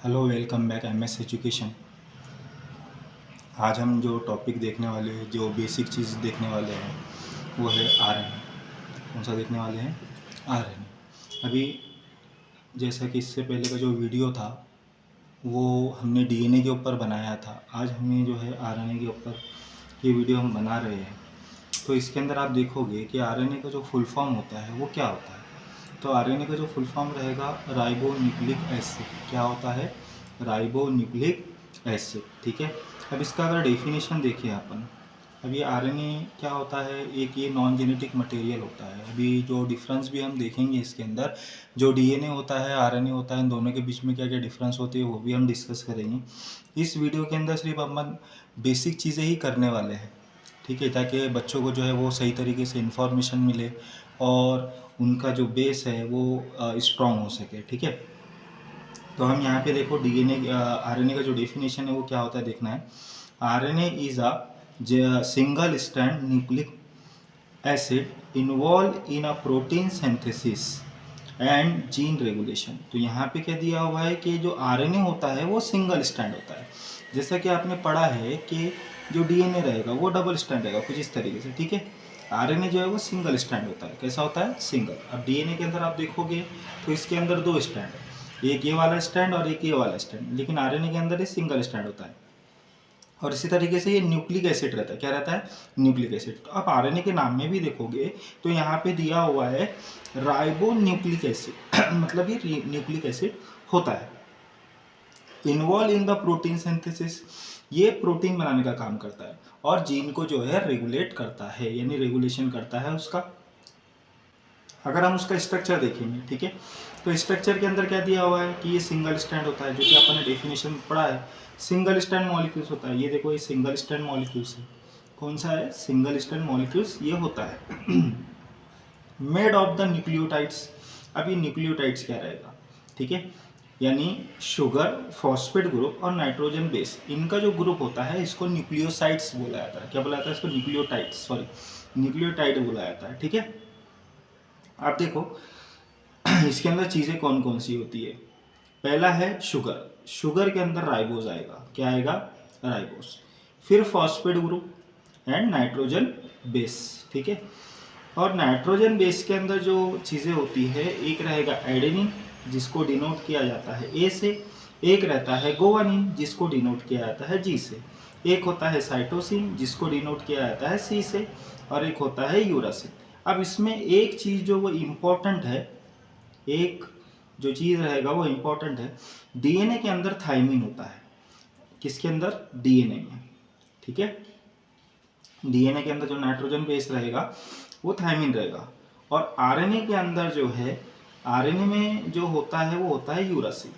Hello, welcome back MS education. आज हम जो टॉपिक देखने वाले हैं, जो बेसिक चीज़ देखने वाले हैं, वो है आरएनए। कौन सा देखने वाले हैं? आरएनए। अभी जैसा कि इससे पहले का जो वीडियो था वो हमने डीएनए के ऊपर बनाया था। आज हमें जो है आरएनए के ऊपर ये वीडियो हम बना रहे हैं। तो इसके अंदर आप देखोगे कि आरएनए का जो फुल फॉर्म होता है वो क्या होता है। तो आरएनए का जो फुल फॉर्म रहेगा राइबो न्यूक्लिक एसिड। क्या होता है? Ribo nucleic acid. ठीक है। अब इसका अगर डेफिनेशन देखें अपन, अब ये आरएनए क्या होता है, एक ये नॉन जेनेटिक मटेरियल होता है। अभी जो डिफरेंस भी हम देखेंगे इसके अंदर, जो डीएनए होता है, आरएनए होता है, इन दोनों के बीच में क्या क्या डिफरेंस होती है वो भी हम डिस्कस करेंगे इस वीडियो के अंदर। सिर्फ अपन बेसिक चीज़ें ही करने वाले हैं, ठीक है, ताकि बच्चों को जो है वो सही तरीके से इन्फॉर्मेशन मिले और उनका जो बेस है वो स्ट्रॉन्ग हो सके। ठीक है। तो हम यहाँ पे देखो डीएनए आरएनए का जो डेफिनेशन है वो क्या होता है देखना है। RNA is a single strand nucleic acid involve in a protein synthesis and gene regulation. तो यहाँ पे क्या दिया हुआ है कि जो आरएनए होता है वो सिंगल स्ट्रैंड होता है। जैसा कि आपने पढ़ा है कि जो डीएनए रहेगा वो डबल स्ट्रैंड रहेगा कुछ इस तरीके से। ठीक है। आरएनए जो है वो सिंगल स्ट्रैंड होता है। कैसा होता है? सिंगल। अब डीएनए के अंदर आप देखोगे तो इसके अंदर दो स्ट्रैंड है, एक ये वाला स्ट्रैंड और एक ये वाला स्ट्रैंड, लेकिन आरएनए के अंदर ये सिंगल स्ट्रैंड होता है। और इसी तरीके से ये न्यूक्लिक एसिड रहता है। क्या रहता है? Nucleic acid. तो आप आरएनए के नाम में भी देखोगे तो यहाँ पे दिया हुआ है राइबो न्यूक्लिक एसिड मतलब ये न्यूक्लिक एसिड होता है। Involve in the protein synthesis, ये प्रोटीन बनाने का काम करता है और जीन को जो है रेगुलेट करता है, यानी रेगुलेशन करता है उसका। अगर हम उसका स्ट्रक्चर देखेंगे, ठीक है, तो स्ट्रक्चर के अंदर क्या दिया हुआ है कि ये सिंगल स्ट्रैंड होता है, जो कि अपन ने डेफिनेशन में पढ़ा है। सिंगल स्ट्रैंड मॉलिक्यूल्स होता है। ये देखो, ये सिंगल स्ट्रैंड मॉलिक्यूल्स है। कौन सा है? सिंगल स्ट्रैंड मॉलिक्यूल्स ये होता है। Made of the nucleotides. अभी न्यूक्लियोटाइड्स क्या रहेगा? ठीक है, यानी शुगर, फॉस्फेट ग्रुप और नाइट्रोजन बेस, इनका जो ग्रुप होता है इसको न्यूक्लियोसाइड्स बोला जाता है। क्या बोला जाता है इसको? न्यूक्लियोटाइड्स, सॉरी, न्यूक्लियोटाइड बोला जाता है। ठीक है। आप देखो इसके अंदर चीज़ें कौन कौन सी होती है। पहला है शुगर। शुगर के अंदर राइबोज आएगा। क्या आएगा? राइबोज। फिर phosphate group and nitrogen base. ठीक है। और नाइट्रोजन बेस के अंदर जो चीज़ें होती है, एक रहेगा एडेनिन जिसको डिनोट किया जाता है ए से, एक रहता है गोवानिन जिसको डिनोट किया जाता है जी से, एक होता है साइटोसिन जिसको डिनोट किया जाता है सी से, और एक होता है यूरासिल। अब इसमें एक चीज़ जो वो इम्पोर्टेंट है, एक जो चीज़ रहेगा वो इम्पोर्टेंट है, डीएनए के अंदर थाइमिन होता है। किसके अंदर? डीएनए में। ठीक है। डीएनए के अंदर जो नाइट्रोजन बेस रहेगा वो थाइमिन रहेगा। और आरएनए के अंदर जो है, आरएनए में जो होता है वो होता है यूरासिल।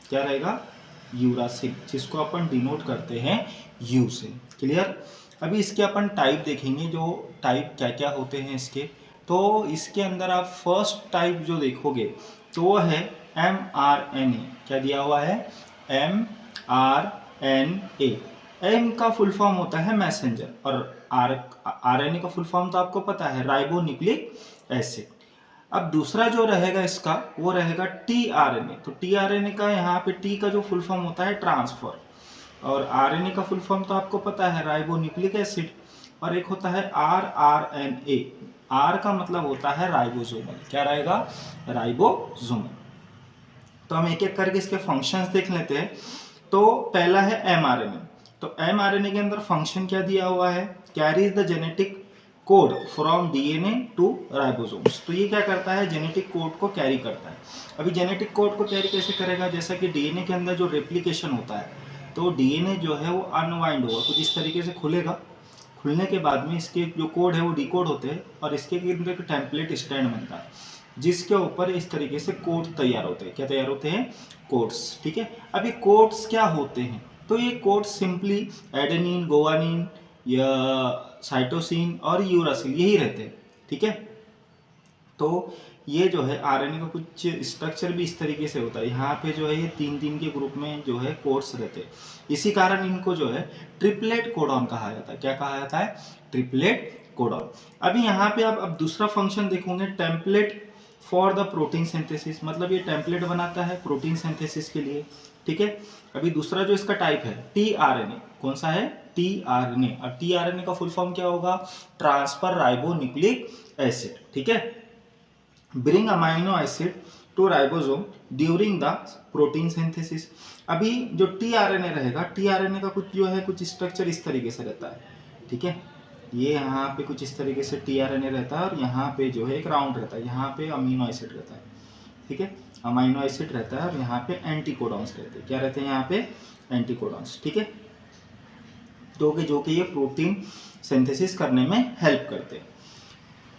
क्या रहेगा? यूरासिल, जिसको अपन डिनोट करते हैं यू से। क्लियर? अभी इसके अपन टाइप देखेंगे, जो टाइप क्या क्या होते हैं इसके। तो इसके अंदर आप फर्स्ट टाइप जो देखोगे तो वो है एम आर एन ए। क्या दिया हुआ है? M R N A. M का फुल फॉर्म होता है मैसेंजर, और आरएनए का फुल फॉर्म तो आपको पता है, राइबो न्यूक्लिक एसिड। अब दूसरा जो रहेगा इसका वो रहेगा टीआरएनए। तो टीआरएनए का यहाँ पे टी का जो फुल फॉर्म होता है ट्रांसफर, और आरएनए का फुल फॉर्म तो आपको पता है राइबो न्यूक्लिक एसिड। और एक होता है आरआरएनए। आर का मतलब होता है राइबोसोमल। क्या रहेगा? राइबोसोमल। तो हम एक एक करके इसके फंक्शंस देख लेते हैं। तो पहला है एमआरएनए। तो एमआरएनए के अंदर फंक्शन क्या दिया हुआ है? Carries the genetic code from DNA to ribosomes. तो ये क्या करता है? जेनेटिक कोड को कैरी करता है। अभी जेनेटिक कोड को कैरी कैसे करेगा? जैसा कि डीएनए के अंदर जो रेप्लिकेशन होता है, तो डीएनए जो है वो अनवाइंड होगा, कुछ इस तरीके से खुलेगा। खुलने के बाद में इसके जो कोड है वो डिकोड होते हैं, और इसके अंदर एक टेम्पलेट स्टैंड बनता है जिसके ऊपर इस तरीके से कोड तैयार होते हैं। क्या तैयार होते हैं? कोड्स। ठीक है। अब ये कोड्स क्या होते हैं? तो ये कोड्स सिंपली एडेनिन, गोवानिन या साइटोसिन और यूरासिल यही रहते हैं। ठीक है। तो ये जो है आरएनए का कुछ स्ट्रक्चर भी इस तरीके से होता है। यहाँ पे जो है ये तीन तीन के ग्रुप में जो है कोड्स रहते हैं। इसी कारण इनको जो है ट्रिपलेट कोडॉन कहा जाता है। क्या कहा जाता है? Triplet codon. अभी यहाँ पे आप अब दूसरा फंक्शन देखोगे, template for the protein synthesis. मतलब ये टेम्पलेट बनाता है प्रोटीन सिंथेसिस के लिए। ठीक है। अभी दूसरा जो इसका टाइप है टीआरएनए, कौन सा है? टीआरएनए। अब टीआरएनए का फुल फॉर्म क्या होगा? ट्रांसफर राइबो न्यूक्लिक एसिड, ठीक है। Bring amino acid to ribosome during the protein synthesis. अभी जो टीआरएनए रहेगा, टीआरएनए का कुछ जो है कुछ स्ट्रक्चर इस तरीके से रहता है, ठीक है। ये यहाँ पे कुछ इस तरीके से टीआरएनए रहता है और यहाँ पे जो है एक राउंड रहता है, यहाँ पे अमीनो एसिड रहता है, ठीक है। अमीनो एसिड रहता है और यहाँ पे एंटीकोडॉन्स रहते हैं। क्या रहते हैं यहाँ पे? एंटीकोडॉन्स, ठीक है। जो कि ये प्रोटीन सिंथेसिस करने में हेल्प करते हैं।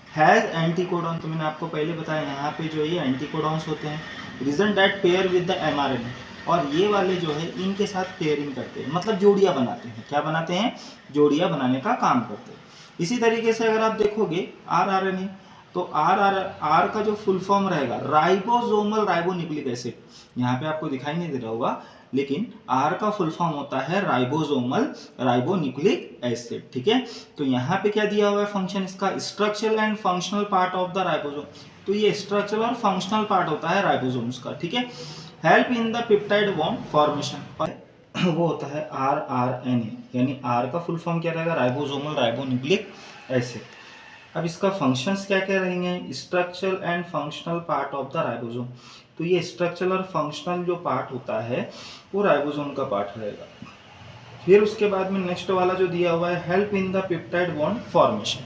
हैज एंटीकोडॉन, तो मैंने आपको पहले बताया यहाँ पे जो ये एंटीकोडॉन्स होते हैं, region that pair with the mRNA, और ये वाले जो है इनके साथ पेयरिंग करते हैं, मतलब जोड़ियाँ बनाते हैं। क्या बनाते हैं? जोड़ियाँ बनाने का काम करते हैं। इसी तरीके से अगर आप देखोगे आरआरएनए, तो आर का जो फुल फॉर्म रहेगा राइबोसोमल राइबोन्यूक्लिक एसिड, यहाँ पे आपको दिखाई नहीं दे रहा होगा, लेकिन आर का फुल फॉर्म होता है राइबोसोमल राइबोन्यूक्लिक एसिड, ठीक है। तो यहाँ पे क्या दिया हुआ है फंक्शन इसका? Structural and functional part of the ribosome. तो ये स्ट्रक्चरल और फंक्शनल पार्ट होता है राइबोसोम्स का, ठीक है। Help in the peptide bond formation, वो होता है आरआरएनए, यानी आर का फुल फॉर्म क्या रहेगा? Ribosomal ribonucleic acid. अब इसका फंक्शंस क्या क्या रहेंगे? Structural and functional part of the ribosome. तो ये स्ट्रक्चरल और फंक्शनल जो पार्ट होता है वो राइबोसोम का पार्ट रहेगा। फिर उसके बाद में नेक्स्ट वाला जो दिया हुआ है help in the peptide bond formation,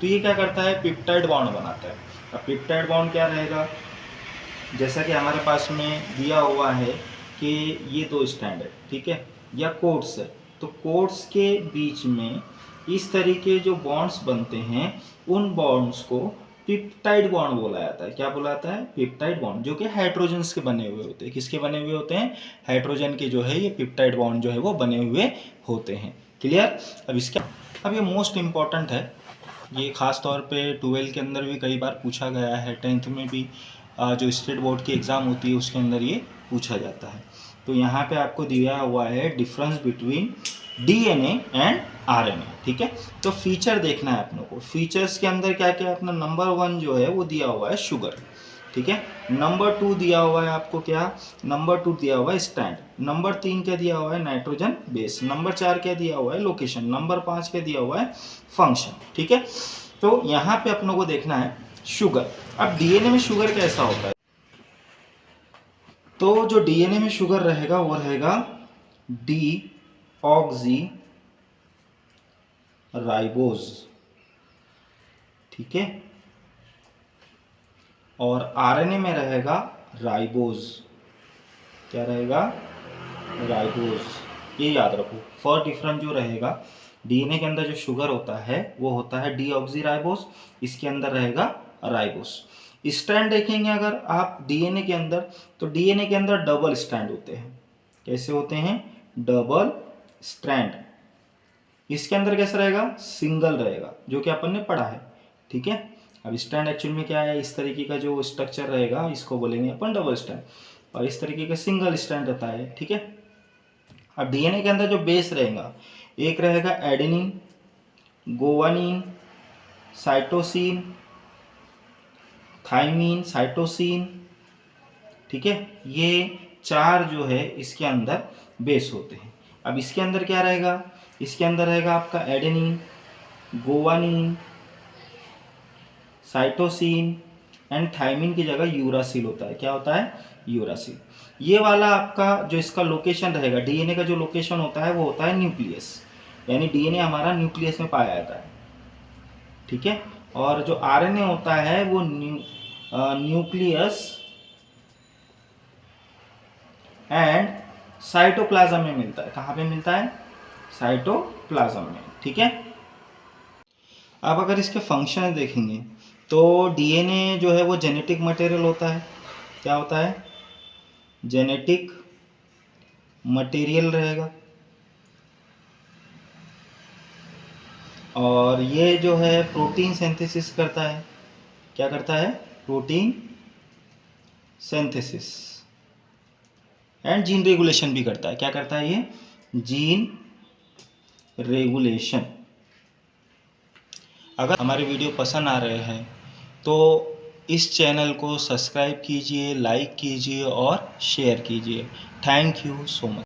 तो ये क्या करता है? पेप्टाइड बॉन्ड बनाता है। अब पेप्टाइड बॉन्ड क्या रहेगा? जैसा कि हमारे पास में दिया हुआ है कि ये दो स्टैंड है, ठीक है, या कोड्स है, तो कोड्स के बीच में इस तरीके जो बॉन्ड्स बनते हैं उन बॉन्ड्स को पेप्टाइड बॉन्ड बोला जाता है। क्या बोला जाता है? पेप्टाइड बॉन्ड, जो कि हाइड्रोजन्स के बने हुए होते हैं। किसके बने हुए होते हैं? हाइड्रोजन के जो है ये पेप्टाइड बॉन्ड जो है वो बने हुए होते हैं। क्लियर? अब ये मोस्ट इम्पॉर्टेंट है, ये खास तौर पे 12 के अंदर भी कई बार पूछा गया है, 10th में भी जो स्टेट बोर्ड की एग्ज़ाम होती है उसके अंदर ये पूछा जाता है। तो यहाँ पे आपको दिया हुआ है difference between DNA and RNA, ठीक है। तो फीचर देखना है अपनों को। फीचर्स के अंदर क्या क्या? अपना नंबर 1 जो है वो दिया हुआ है शुगर, ठीक है। नंबर 2 दिया हुआ है आपको क्या? नंबर 2 दिया हुआ है स्टैंड। नंबर 3 क्या दिया हुआ है? Nitrogen base. नंबर 4 क्या दिया हुआ है? लोकेशन। नंबर 5 क्या दिया हुआ है? फंक्शन, ठीक है। तो यहाँ पे अपनों को देखना है शुगर। अब डीएनए में शुगर कैसा होता है? तो जो डीएनए में शुगर रहेगा वो रहेगा डीऑक्सी राइबोज, ठीक है। और आरएनए में रहेगा राइबोज। क्या रहेगा? राइबोज। ये याद रखो। फर्स्ट डिफरेंस जो रहेगा, डीएनए के अंदर जो शुगर होता है वो होता है डीऑक्सी राइबोज, इसके अंदर रहेगा राइबोज। स्ट्रैंड देखेंगे अगर आप डीएनए के अंदर, तो डीएनए के अंदर डबल स्ट्रैंड होते हैं। कैसे होते हैं? Double strand. इसके अंदर कैसा रहेगा? सिंगल रहेगा, जो कि अपन ने पढ़ा है, ठीक है। अब स्ट्रैंड एक्चुअल में क्या है? इस तरीके का जो स्ट्रक्चर रहेगा इसको बोलेंगे अपन डबल स्ट्रैंड, और इस तरीके का सिंगल स्ट्रैंड रहता है, ठीक है। अब डीएनए के अंदर जो बेस रहेगा, एक रहेगा adenine, guanine, cytosine, thymine, cytosine, ठीक है। ये 4 जो है इसके अंदर बेस होते हैं। अब इसके अंदर क्या रहेगा? इसके अंदर रहेगा आपका adenine, guanine, cytosine and thymine की जगह यूरासिल होता है। क्या होता है? यूरासिल। ये वाला आपका जो इसका लोकेशन रहेगा, डीएनए का जो लोकेशन होता है वो होता है न्यूक्लियस, यानी डीएनए हमारा न्यूक्लियस में पाया जाता है, ठीक है। और जो आरएनए होता है वो न्यूक्लियस एंड साइटोप्लाज्म में मिलता है। कहाँ पे मिलता है? साइटोप्लाज्म में, ठीक है। अब अगर इसके फंक्शन देखेंगे तो डीएनए जो है वो जेनेटिक मटेरियल होता है। क्या होता है? जेनेटिक मटेरियल रहेगा। और ये जो है प्रोटीन सिंथेसिस करता है। क्या करता है? Protein synthesis and gene regulation भी करता है। क्या करता है ये? Gene regulation. अगर हमारे वीडियो पसंद आ रहे हैं तो इस चैनल को सब्सक्राइब कीजिए, लाइक कीजिए और शेयर कीजिए। Thank you so much.